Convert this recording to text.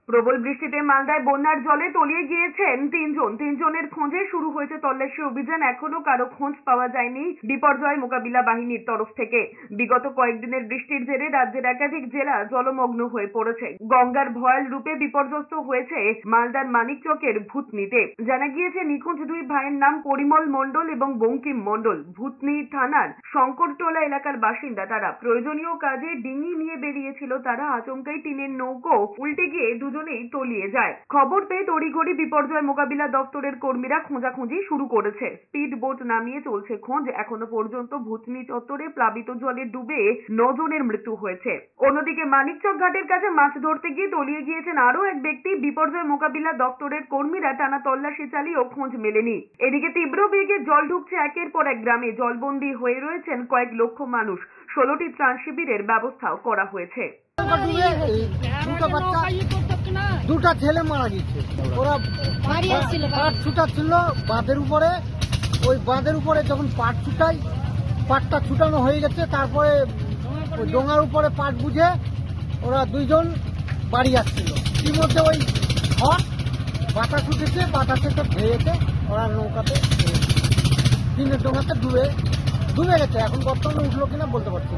প্রবল বৃষ্টিতে মালদায় বন্যার জলে তলিয়ে গিয়েছেন তিনজনের খোঁজে শুরু হয়েছে তল্লাশি অভিযান। এখনো কারো খোঁজ পাওয়া যায়নি বিপর্যয় মোকাবিলা বাহিনীর তরফ থেকে। বিগত কয়েকদিনের বৃষ্টির জেরে রাজ্যের একাধিক জেলা জলমগ্ন হয়ে পড়েছে। গঙ্গার ভয়াল রূপে বিপর্যস্ত হয়েছে মালদার মানিকচকের ভূতনিতে। জানা গিয়েছে নিখোঁজ দুই ভাইয়ের নাম পরিমল মণ্ডল এবং বঙ্কিম মণ্ডল। ভূতনি থানার শঙ্করটোলা এলাকার বাসিন্দা তারা। প্রয়োজনীয় কাজে ডিঙি নিয়ে বেরিয়েছিল তারা। আচমকাই টিনের নৌকো উল্টে গিয়ে দুজনেই তলিয়ে যায়। খবর পেয়ে তড়িঘড়ি বিপর্যয় মোকাবিলা দপ্তরের কর্মীরা খোঁজাখুঁজি শুরু করেছে। স্পিড বোট নামিয়ে চলছে খোঁজ। এখনো পর্যন্ত ভূতনি চত্বরে প্লাবিত জলে ডুবে 9 জনের মৃত্যু হয়েছে। অন্যদিকে মানিকচক ঘাটের কাছে মাছ ধরতে গিয়ে তলিয়ে গিয়েছেন আরো এক ব্যক্তি। বিপর্যয় মোকাবিলা দপ্তরের কর্মীরা টানা তল্লাশি চালিয়েও খোঁজ মেলেনি। এদিকে তীব্র বেগে জল ঢুকছে একের পর এক গ্রামে। জলবন্দী হয়ে রয়েছেন কয়েক লক্ষ মানুষ। 16টি ত্রাণ শিবিরের ব্যবস্থাও করা হয়েছে। দুটা ছেলে মারা গেছে। ওরা পাট ছুটাচ্ছিল বাঁধের উপরে। ওই বাঁধের উপরে যখন পাটটা ছুটানো হয়ে গেছে, তারপরে ওই ডোঙার উপরে পাট বুঝে ওরা দুইজন বাড়ি আসছিল। এর মধ্যে ওই বাতাস উঠেছে, বাতাসে তো ভেঙেছে। ওরা নৌকাতে টিনের ডোঙাতে ডুবে গেছে। এখন বর্তমানে উঠলো কিনা বলতে পারছি।